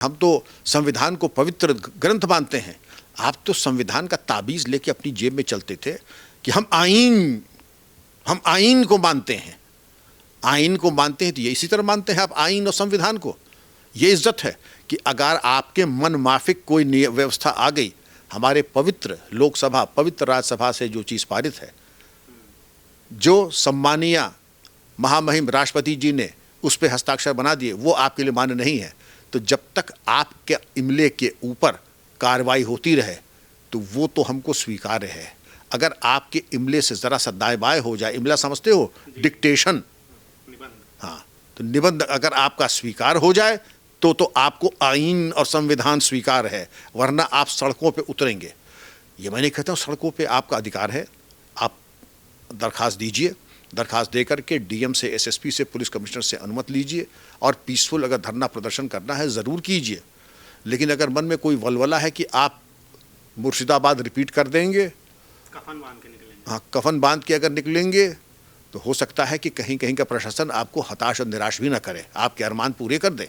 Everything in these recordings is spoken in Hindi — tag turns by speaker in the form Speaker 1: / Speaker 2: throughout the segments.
Speaker 1: हम तो संविधान को पवित्र ग्रंथ मानते हैं। आप तो संविधान का ताबीज लेके अपनी जेब में चलते थे कि हम आईन को मानते हैं। आईन को मानते हैं तो ये इसी तरह मानते हैं आप आईन और संविधान को। ये इज्जत है कि अगर आपके मन माफिक कोई व्यवस्था आ गई, हमारे पवित्र लोकसभा, पवित्र राज्यसभा से जो चीज़ पारित है, जो सम्मानीय महामहिम राष्ट्रपति जी ने उस पर हस्ताक्षर बना दिए, वो आपके लिए मान्य नहीं है। तो जब तक आपके इमले के ऊपर कार्रवाई होती रहे तो वो तो हमको स्वीकार्य है। अगर आपके इमले से ज़रा सा दाएं बाएं हो जाए, इमला समझते हो, डिक्टेशन, हाँ, तो निबंध अगर आपका स्वीकार हो जाए तो आपको आईन और संविधान स्वीकार है, वरना आप सड़कों पे उतरेंगे। ये मैं नहीं कहता हूँ, सड़कों पे आपका अधिकार है, आप दरखास्त दीजिए, दरखास्त दे करके डीएम से, एसएसपी से, पुलिस कमिश्नर से अनुमति लीजिए और पीसफुल अगर धरना प्रदर्शन करना है ज़रूर कीजिए। लेकिन अगर मन में कोई वलवला है कि आप मुर्शिदाबाद रिपीट कर देंगे,
Speaker 2: कफन बांध के निकलेंगे,
Speaker 1: हाँ, कफन बांध के अगर निकलेंगे तो हो सकता है कि कहीं कहीं का प्रशासन आपको हताश और निराश भी ना करे, आपके अरमान पूरे कर दे।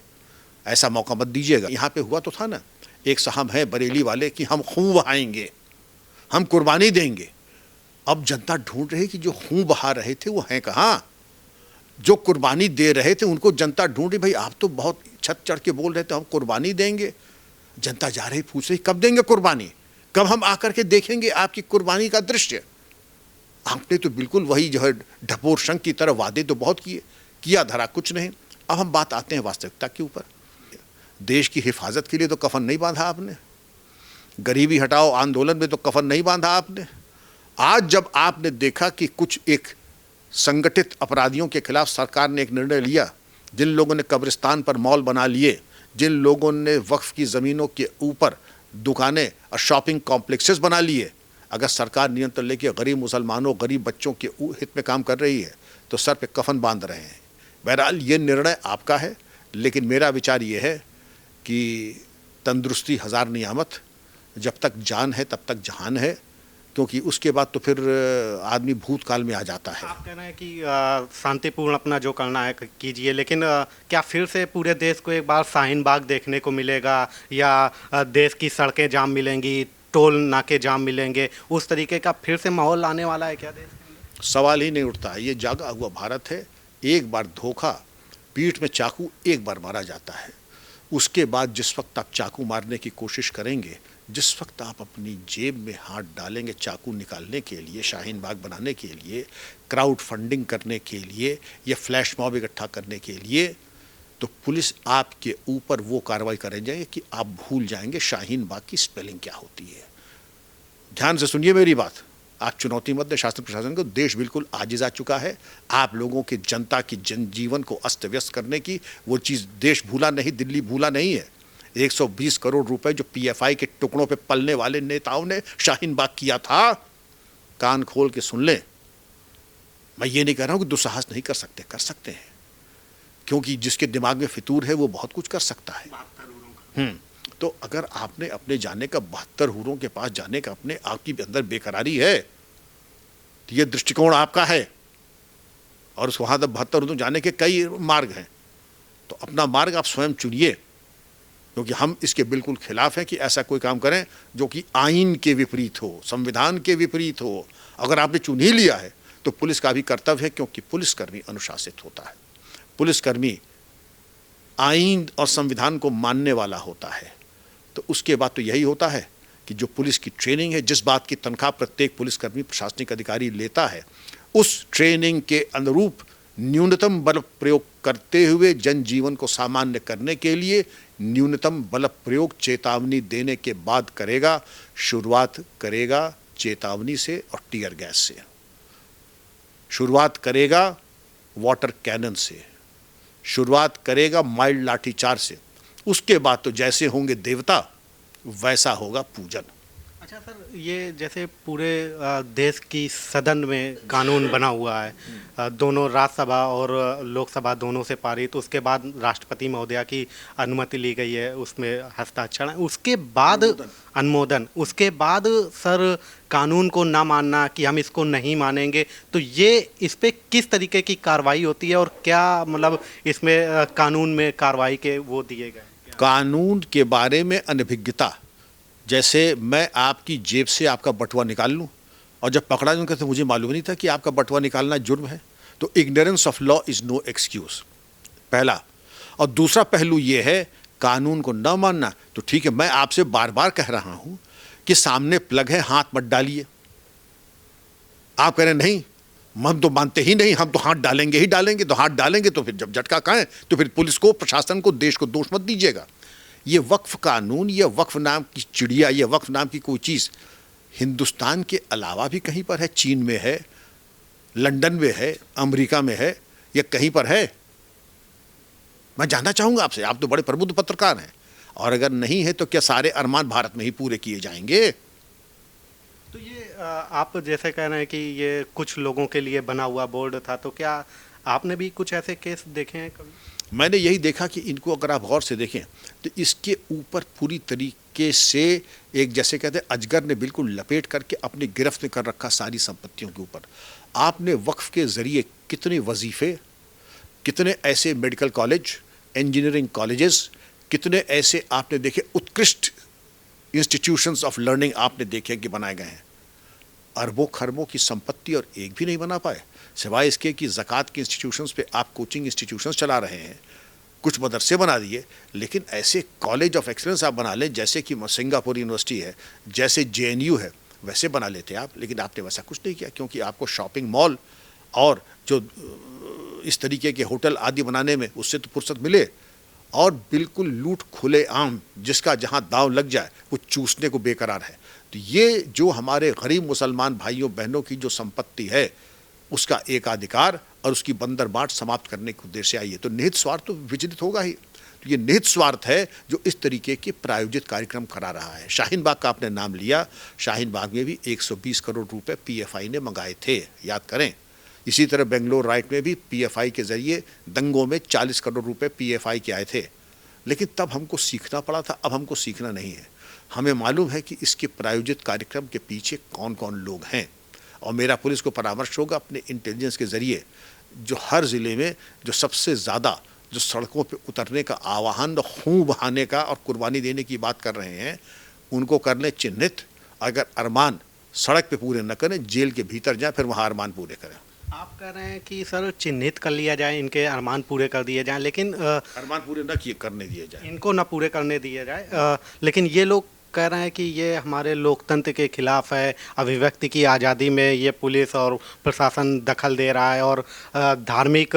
Speaker 1: ऐसा मौका मत दीजिएगा। यहाँ पे हुआ तो था ना, एक साहब हैं बरेली वाले कि हम खून बहाएंगे, हम कुर्बानी देंगे। अब जनता ढूंढ रही कि जो खून बहा रहे थे वो हैं कहाँ, जो कुर्बानी दे रहे थे उनको जनता ढूंढ रही। भाई आप तो बहुत छत चढ़ के बोल रहे थे हम कुर्बानी देंगे, जनता जा रही पूछ रही कब देंगे कुर्बानी, कब हम आकर के देखेंगे आपकी कुर्बानी का दृश्य। आपने तो बिल्कुल वही जो है ढपोर शंख की तरह वादे तो बहुत किए, किया धरा कुछ नहीं। अब हम बात आते हैं वास्तविकता के ऊपर। देश की हिफाजत के लिए तो कफन नहीं बांधा आपने, गरीबी हटाओ आंदोलन में तो कफन नहीं बांधा आपने। आज जब आपने देखा कि कुछ एक संगठित अपराधियों के खिलाफ सरकार ने एक निर्णय लिया, जिन लोगों ने कब्रिस्तान पर मॉल बना लिए, जिन लोगों ने वक्फ की ज़मीनों के ऊपर दुकानें और शॉपिंग कॉम्प्लेक्सेस बना लिए, अगर सरकार नियंत्रण लेके गरीब मुसलमानों, गरीब बच्चों के हित में काम कर रही है तो सर पे कफन बांध रहे हैं। बहरहाल ये निर्णय आपका है, लेकिन मेरा विचार ये है कि तंदुरुस्ती हज़ार नियामत, जब तक जान है तब तक जहान है, क्योंकि उसके बाद तो फिर आदमी भूतकाल में आ जाता है।
Speaker 2: आप कह रहे हैं कि शांतिपूर्ण अपना जो करना है कीजिए, लेकिन क्या फिर से पूरे देश को एक बार शाहीन बाग देखने को मिलेगा, या देश की सड़कें जाम मिलेंगी, टोल नाके जाम मिलेंगे, उस तरीके का फिर से माहौल आने वाला है क्या देश के अंदर?
Speaker 1: सवाल ही नहीं उठता है। ये जागा हुआ भारत है। एक बार धोखा, पीठ में चाकू एक बार मारा जाता है, उसके बाद जिस वक्त आप चाकू मारने की कोशिश करेंगे, जिस वक्त आप अपनी जेब में हाथ डालेंगे चाकू निकालने के लिए, शाहीन बाग बनाने के लिए, क्राउड फंडिंग करने के लिए या फ्लैश मॉब इकट्ठा करने के लिए, तो पुलिस आपके ऊपर वो कार्रवाई करेंगे कि आप भूल जाएंगे शाहीन बाग की स्पेलिंग क्या होती है। ध्यान से सुनिए मेरी बात, आप चुनौती मत दें शासन प्रशासन को। देश बिल्कुल आजिज आ चुका है। आप लोगों की, जनता की जनजीवन को अस्त व्यस्त करने की वो चीज़ देश भूला नहीं, दिल्ली भूला नहीं है। 120 करोड़ रुपए जो पीएफआई के टुकड़ों पे पलने वाले नेताओं ने शाहीन बाग किया था, कान खोल के सुन लें। मैं ये नहीं कह रहा हूँ कि दुस्साहस नहीं कर सकते, कर सकते हैं, क्योंकि जिसके दिमाग में फितूर है वो बहुत कुछ कर सकता है। तो अगर आपने अपने जाने का 72 हूरों के पास जाने का अपने आपकी अंदर बेकरारी है, तो ये दृष्टिकोण आपका है, और उस वहाँ तक 72 हूरों जाने के कई मार्ग हैं, तो अपना मार्ग आप स्वयं चुनिए, क्योंकि हम इसके बिल्कुल खिलाफ हैं कि ऐसा कोई काम करें जो कि आईन के विपरीत हो, संविधान के विपरीत हो। अगर आपने चुन ही लिया है तो पुलिस का भी कर्तव्य है, क्योंकि पुलिसकर्मी अनुशासित होता है, पुलिसकर्मी आईन और संविधान को मानने वाला होता है। तो उसके बाद तो यही होता है कि जो पुलिस की ट्रेनिंग है, जिस बात की तनख्वाह प्रत्येक पुलिसकर्मी, प्रशासनिक अधिकारी लेता है, उस ट्रेनिंग के अनुरूप न्यूनतम बल प्रयोग करते हुए जनजीवन को सामान्य करने के लिए न्यूनतम बल प्रयोग चेतावनी देने के बाद करेगा। शुरुआत करेगा चेतावनी से और टीयर गैस से, शुरुआत करेगा वाटर कैनन से, शुरुआत करेगा माइल्ड लाठीचार्ज से। उसके बाद तो जैसे होंगे देवता वैसा होगा पूजन।
Speaker 2: अच्छा सर, ये जैसे पूरे देश की सदन में कानून बना हुआ है, दोनों राज्यसभा और लोकसभा दोनों से पारित, उसके बाद राष्ट्रपति महोदया की अनुमति ली गई है, उसमें हस्ताक्षर है, उसके बाद अनुमोदन, उसके बाद सर कानून को ना मानना कि हम इसको नहीं मानेंगे, तो ये इस पे किस तरीके की कार्रवाई होती है और क्या मतलब इसमें कानून में कार्रवाई के वो दिए गए?
Speaker 1: कानून के बारे में अनभिज्ञता, जैसे मैं आपकी जेब से आपका बटुआ निकाल लूं और जब पकड़ा जाऊंगा तो मुझे मालूम नहीं था कि आपका बटुआ निकालना जुर्म है। तो ignorance of law is no excuse, पहला। और दूसरा पहलू यह है कानून को न मानना। तो ठीक है, मैं आपसे बार बार कह रहा हूं कि सामने प्लग है, हाथ मत डालिए। आप कह रहे नहीं, हम तो मानते ही नहीं, हम तो हाथ डालेंगे ही डालेंगे। तो हाथ डालेंगे तो फिर जब झटका खाएं तो फिर पुलिस को, प्रशासन को, देश को दोष मत दीजिएगा। ये वक्फ कानून, ये वक्फ नाम की चिड़िया, ये वक्फ नाम की कोई चीज़ हिंदुस्तान के अलावा भी कहीं पर है? चीन में है, लंदन में है, अमेरिका में है, या कहीं पर है? मैं जानना चाहूंगा आपसे, आप तो बड़े प्रबुद्ध पत्रकार हैं, और अगर नहीं है तो क्या सारे अरमान भारत में ही पूरे किए जाएंगे?
Speaker 2: तो ये आप जैसे कह रहे हैं कि ये कुछ लोगों के लिए बना हुआ बोर्ड था, तो क्या आपने भी कुछ ऐसे केस देखे हैं कभी?
Speaker 1: मैंने यही देखा कि इनको अगर आप गौर से देखें तो इसके ऊपर पूरी तरीके से एक, जैसे कहते हैं, अजगर ने बिल्कुल लपेट करके अपनी गिरफ्त में कर रखा सारी संपत्तियों के ऊपर। आपने वक्फ के जरिए कितने वजीफे, कितने ऐसे मेडिकल कॉलेज, इंजीनियरिंग कॉलेजेस, कितने ऐसे आपने देखे उत्कृष्ट इंस्टीट्यूशंस ऑफ लर्निंग आपने देखे कि बनाए गए हैं। अरबों खरबों की संपत्ति और एक भी नहीं बना पाए, सिवाय इसके कि ज़कात के इंस्टीट्यूशंस पे आप कोचिंग इंस्टीट्यूशंस चला रहे हैं, कुछ मदरसे बना दिए, लेकिन ऐसे कॉलेज ऑफ एक्सीलेंस आप बना लें जैसे कि सिंगापुर यूनिवर्सिटी है, जैसे JNU है, वैसे बना लेते आप। लेकिन आपने वैसा कुछ नहीं किया, क्योंकि आपको शॉपिंग मॉल और जो इस तरीके के होटल आदि बनाने में उससे तो फुर्सत मिले, और बिल्कुल लूट खुले आम, जिसका जहां दांव लग जाए वो चूसने को बेकरार है। तो ये जो हमारे गरीब मुसलमान भाइयों बहनों की जो संपत्ति है, उसका एकाधिकार और उसकी बंदर बाट समाप्त करने के उद्देश्य से आई है। तो निहित स्वार्थ तो विचलित होगा ही। तो ये निहित स्वार्थ है जो इस तरीके के प्रायोजित कार्यक्रम करा रहा है। शाहीन बाग का आपने नाम लिया, शाहीन बाग में भी 120 करोड़ रुपए PFI ने मंगाए थे, याद करें। इसी तरह बेंगलोर राइट में भी PFI के जरिए दंगों में 40 करोड़ रुपए PFI के आए थे। लेकिन तब हमको सीखना पड़ा था, अब हमको सीखना नहीं है। हमें मालूम है कि इसके प्रायोजित कार्यक्रम के पीछे कौन कौन लोग हैं, और मेरा पुलिस को परामर्श होगा अपने इंटेलिजेंस के जरिए जो हर ज़िले में जो सबसे ज़्यादा जो सड़कों पे उतरने का आह्वान, खून बहाने का और कुर्बानी देने की बात कर रहे हैं, उनको कर लें चिन्हित। अगर अरमान सड़क पे पूरे न करें, जेल के भीतर जाएं, फिर वहाँ अरमान पूरे करें।
Speaker 2: आप कह रहे हैं कि सर चिन्हित कर लिया जाए, इनके अरमान पूरे कर दिए जाएं, लेकिन
Speaker 1: अरमान पूरे न किए करने दिए जाए,
Speaker 2: इनको ना पूरे करने दिए जाए। लेकिन ये लोग कह रहे हैं कि ये हमारे लोकतंत्र के खिलाफ है, अभिव्यक्ति की आज़ादी में ये पुलिस और प्रशासन दखल दे रहा है, और धार्मिक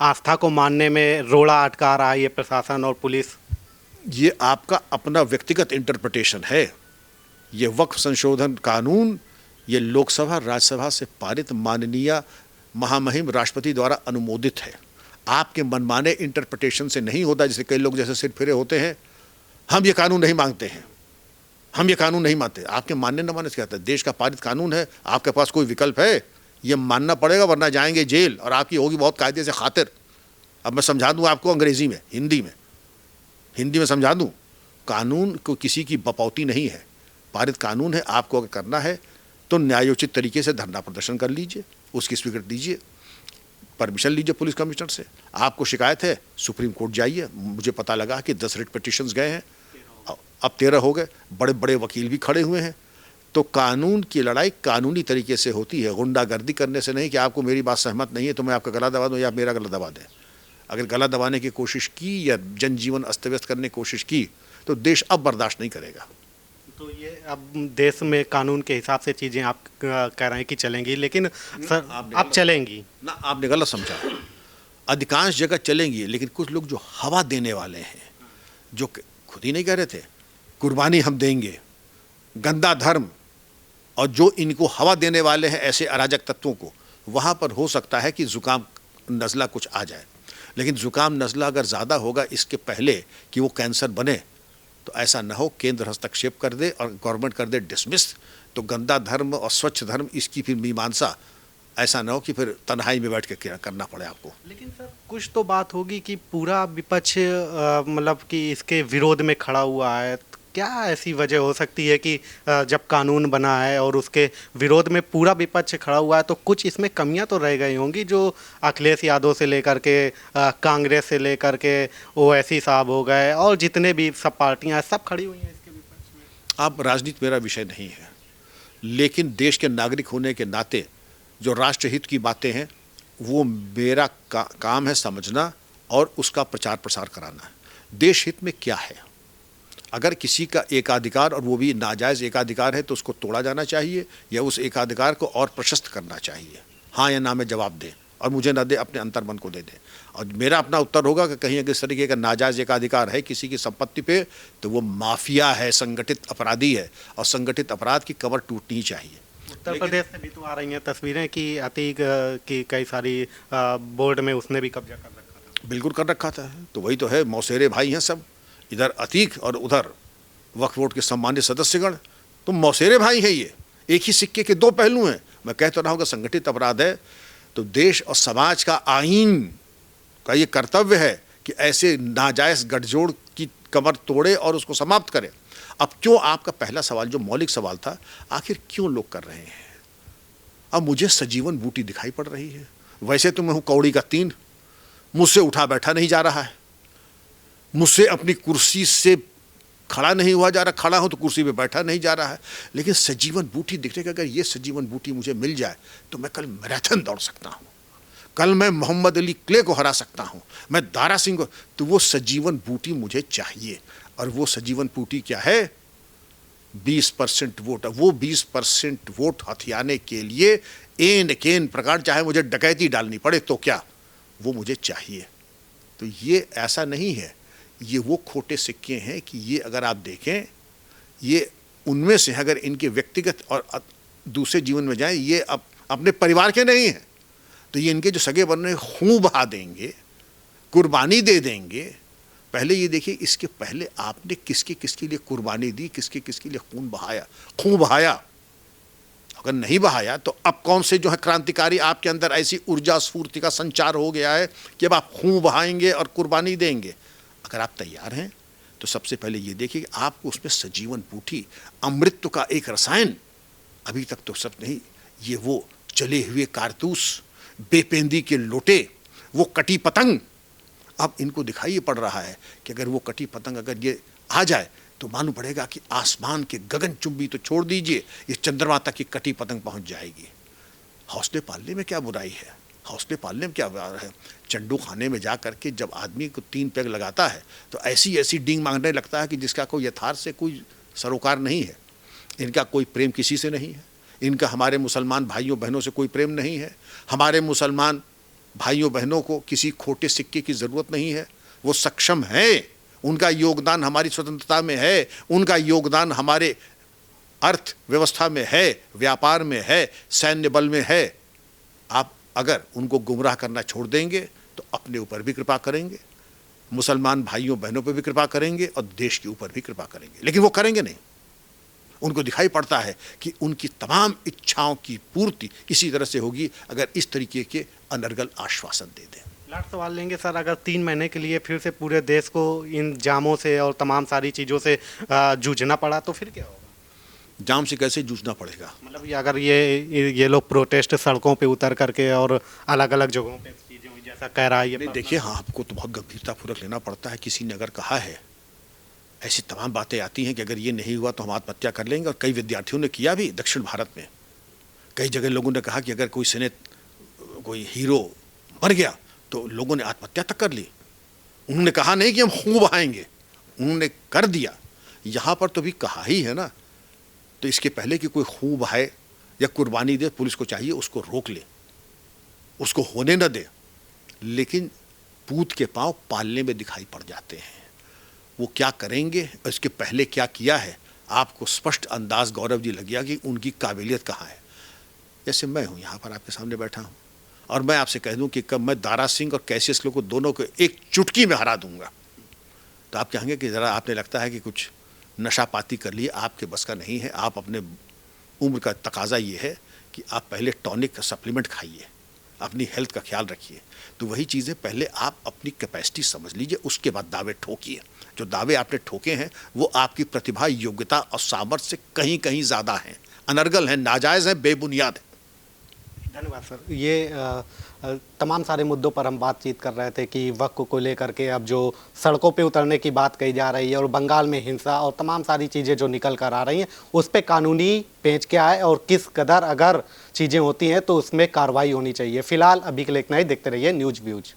Speaker 2: आस्था को मानने में रोड़ा अटका रहा है ये प्रशासन और पुलिस।
Speaker 1: ये आपका अपना व्यक्तिगत इंटरप्रिटेशन है। ये वक्फ संशोधन कानून ये लोकसभा राज्यसभा से पारित माननीय महामहिम राष्ट्रपति द्वारा अनुमोदित है। आपके मनमाने इंटरप्रिटेशन से नहीं होता, जैसे कई लोग जैसे सिर फिरे होते हैं, हम ये कानून नहीं मांगते हैं, हम ये कानून नहीं मानते। आपके मानने न मानने से क्या होता है? देश का पारित कानून है, आपके पास कोई विकल्प है? ये मानना पड़ेगा, वरना जाएंगे जेल, और आपकी होगी बहुत कायदे से खातिर। अब मैं समझा दूं आपको अंग्रेजी में, हिंदी में समझा दूं। कानून को किसी की बपौती नहीं है, पारित कानून है। आपको अगर करना है तो न्यायोचित तरीके से धरना प्रदर्शन कर लीजिए, उसकी स्वीकृति दीजिए, परमिशन लीजिए पुलिस कमिश्नर से। आपको शिकायत है, सुप्रीम कोर्ट जाइए। मुझे पता लगा कि 10 रिट पिटिशंस गए हैं, अब 13 हो गए, बड़े बड़े वकील भी खड़े हुए हैं। तो कानून की लड़ाई कानूनी तरीके से होती है, गुंडागर्दी करने से नहीं कि आपको मेरी बात सहमत नहीं है तो मैं आपका गला दबा दूं या आप मेरा गला दबा दें। अगर गला दबाने की कोशिश की या जनजीवन अस्त व्यस्त करने की कोशिश की तो देश अब बर्दाश्त नहीं करेगा।
Speaker 2: तो ये अब देश में कानून के हिसाब से चीज़ें आप कह रहे हैं कि चलेंगी, लेकिन सर अब चलेंगी
Speaker 1: ना, आपने गलत समझा। अधिकांश जगह चलेंगी, लेकिन कुछ लोग जो हवा देने वाले हैं, जो खुद ही नहीं कह रहे थे कुर्बानी हम देंगे, गंदा धर्म, और जो इनको हवा देने वाले हैं ऐसे अराजक तत्वों को, वहाँ पर हो सकता है कि ज़ुकाम नज़ला कुछ आ जाए। लेकिन ज़ुकाम नज़ला अगर ज़्यादा होगा इसके पहले कि वो कैंसर बने, तो ऐसा न हो केंद्र हस्तक्षेप कर दे और गवर्नमेंट कर दे डिसमिस, तो गंदा धर्म और स्वच्छ धर्म इसकी फिर मीमांसा ऐसा न हो कि फिर तन्हाई में बैठ के करना पड़े आपको।
Speaker 2: लेकिन सर कुछ तो बात होगी कि पूरा विपक्ष मतलब कि इसके विरोध में खड़ा हुआ है, क्या ऐसी वजह हो सकती है कि जब कानून बना है और उसके विरोध में पूरा विपक्ष खड़ा हुआ है तो कुछ इसमें कमियां तो रह गई होंगी, जो अखिलेश यादव से लेकर के कांग्रेस से लेकर के ओवैसी साहब हो गए और जितने भी सब पार्टियां हैं सब खड़ी हुई हैं इसके विपक्ष में।
Speaker 1: अब राजनीति मेरा विषय नहीं है, लेकिन देश के नागरिक होने के नाते जो राष्ट्रहित की बातें हैं वो मेरा काम है समझना और उसका प्रचार प्रसार कराना है। देश हित में क्या है, अगर किसी का एकाधिकार और वो भी नाजायज़ एकाधिकार है तो उसको तोड़ा जाना चाहिए या उस एकाधिकार को और प्रशस्त करना चाहिए, हाँ या ना में जवाब दें और मुझे ना दे, अपने अंतर्मन को दे दें। और मेरा अपना उत्तर होगा कि कहीं अगर इस तरीके का नाजायज़ एकाधिकार है किसी की संपत्ति पे तो वो माफिया है, संगठित अपराधी है और संगठित अपराध की कमर टूटनी चाहिए।
Speaker 2: उत्तर प्रदेश से भी तो आ रही हैं तस्वीरें कि अतीक की कई सारी बोर्ड में उसने भी कब्जा कर रखा था।
Speaker 1: बिल्कुल कर रखा था, तो वही तो है, मौसेरे भाई हैं सब, इधर अतीक और उधर वक्फ बोर्ड के सम्मानित सदस्यगण, तो मौसेरे भाई हैं। ये एक ही सिक्के के दो पहलू हैं। मैं कह तो रहा हूँ कि संगठित अपराध है तो देश और समाज का आईन का ये कर्तव्य है कि ऐसे नाजायज़ गठजोड़ की कमर तोड़े और उसको समाप्त करें। अब क्यों, आपका पहला सवाल जो मौलिक सवाल था, आखिर क्यों लोग कर रहे हैं, अब मुझे सजीवन बूटी दिखाई पड़ रही है। वैसे तो मैं हूँ कौड़ी का तीन, मुझसे उठा बैठा नहीं जा रहा है, मुझसे अपनी कुर्सी से खड़ा नहीं हुआ जा रहा, खड़ा हो तो कुर्सी पे बैठा नहीं जा रहा है, लेकिन सजीवन बूटी दिखने का, अगर ये सजीवन बूटी मुझे मिल जाए तो मैं कल मैराथन दौड़ सकता हूँ, कल मैं मोहम्मद अली क्ले को हरा सकता हूँ, मैं दारा सिंह को, तो वो सजीवन बूटी मुझे चाहिए। और वो सजीवन बूटी क्या है, 20% वोट। वो 20% वोट हथियाने के लिए एन केन प्रकार चाहे मुझे डकैती डालनी पड़े तो क्या, वो मुझे चाहिए। तो ये ऐसा नहीं है, ये वो खोटे सिक्के हैं कि ये अगर आप देखें, ये उनमें से अगर इनके व्यक्तिगत और दूसरे जीवन में जाएं, ये अपने परिवार के नहीं हैं, तो ये इनके जो सगे बने खून बहा देंगे, कुर्बानी दे देंगे। पहले ये देखिए, इसके पहले आपने किसके किसके लिए कुर्बानी दी, किसके किसके लिए खून बहाया। अगर नहीं बहाया तो अब कौन से जो है क्रांतिकारी आपके अंदर ऐसी ऊर्जा स्फूर्ति का संचार हो गया है कि अब आप खून बहाएंगे और कुर्बानी देंगे। अगर आप तैयार हैं तो सबसे पहले ये देखिए कि आपको उसमें सजीवन बूटी, अमृत का एक रसायन, अभी तक तो सब नहीं, ये वो चले हुए कारतूस, बेपेंदी के लोटे, वो कटी पतंग, अब इनको दिखाई पड़ रहा है कि अगर वो कटी पतंग अगर ये आ जाए तो मालूम पड़ेगा कि आसमान के गगनचुंबी तो छोड़ दीजिए, ये चंद्रमा तक की कटी पतंग पहुंच जाएगी। हौसले पालने में क्या बुराई है, हौसले पालने में क्या है। चंडू खाने में जा करके जब आदमी को 3 पैग लगाता है तो ऐसी ऐसी डींग मांगने लगता है कि जिसका कोई यथार्थ से कोई सरोकार नहीं है। इनका कोई प्रेम किसी से नहीं है, इनका हमारे मुसलमान भाइयों बहनों से कोई प्रेम नहीं है। हमारे मुसलमान भाइयों बहनों को किसी खोटे सिक्के की ज़रूरत नहीं है, वो सक्षम हैं, उनका योगदान हमारी स्वतंत्रता में है, उनका योगदान हमारे अर्थव्यवस्था में है, व्यापार में है, सैन्य बल में है। आप अगर उनको गुमराह करना छोड़ देंगे तो अपने ऊपर भी कृपा करेंगे, मुसलमान भाइयों बहनों पर भी कृपा करेंगे और देश के ऊपर भी कृपा करेंगे, लेकिन वो करेंगे नहीं। उनको दिखाई पड़ता है कि उनकी तमाम इच्छाओं की पूर्ति इसी तरह से होगी अगर इस तरीके के अनर्गल आश्वासन दे दें।
Speaker 2: लास्ट सवाल लेंगे सर, अगर 3 महीने के लिए फिर से पूरे देश को इन जामों से और तमाम सारी चीज़ों से जूझना पड़ा तो फिर क्या होगा?
Speaker 1: जाम से कैसे जूझना पड़ेगा,
Speaker 2: मतलब ये अगर ये लोग प्रोटेस्ट सड़कों पे उतर करके और अलग अलग जगहों पे चीज़ें हुई जैसा कह रहा है ये,
Speaker 1: देखिए हाँ, आपको तो बहुत गंभीरतापूर्वक लेना पड़ता है। किसी ने अगर कहा है, ऐसी तमाम बातें आती हैं कि अगर ये नहीं हुआ तो हम आत्महत्या कर लेंगे, और कई विद्यार्थियों ने किया भी दक्षिण भारत में। कई जगह लोगों ने कहा कि अगर कोई हीरो मर गया तो लोगों ने आत्महत्या तक कर ली। उन्होंने कहा नहीं कि हम खून बहाएंगे, उन्होंने कर दिया। यहाँ पर तो भी कहा ही है ना, तो इसके पहले कि कोई खून बहाए या कुर्बानी दे, पुलिस को चाहिए उसको रोक ले, उसको होने न दे। लेकिन पूत के पांव पालने में दिखाई पड़ जाते हैं। वो क्या करेंगे और इसके पहले क्या किया है, आपको स्पष्ट अंदाज गौरव जी लग गया कि उनकी काबिलियत कहाँ है। जैसे मैं हूँ यहाँ पर आपके सामने बैठा हूँ और मैं आपसे कह दूँ कि कब मैं दारा सिंह और कैसियस क्ले को दोनों को एक चुटकी में हरा दूंगा, तो आप कहेंगे कि ज़रा आपने लगता है कि कुछ नशापाती कर लिए, आपके बस का नहीं है। आप अपने उम्र का तकाजा ये है कि आप पहले टॉनिक का सप्लीमेंट खाइए, अपनी हेल्थ का ख्याल रखिए। तो वही चीज़ें, पहले आप अपनी कैपेसिटी समझ लीजिए, उसके बाद दावे ठोकिए। जो दावे आपने ठोके हैं वो आपकी प्रतिभा, योग्यता और सामर्थ्य से कहीं कहीं ज़्यादा हैं, अनर्गल हैं, नाजायज़ हैं, बेबुनियाद हैं।
Speaker 2: धन्यवाद सर। ये तमाम सारे मुद्दों पर हम बातचीत कर रहे थे कि वक्फ को लेकर के अब जो सड़कों पे उतरने की बात कही जा रही है और बंगाल में हिंसा और तमाम सारी चीज़ें जो निकल कर आ रही हैं, उस पे कानूनी पेंच क्या है और किस कदर अगर चीज़ें होती हैं तो उसमें कार्रवाई होनी चाहिए। फिलहाल अभी के लिए इतना ही। देखते रहिए न्यूज़ व्यूज।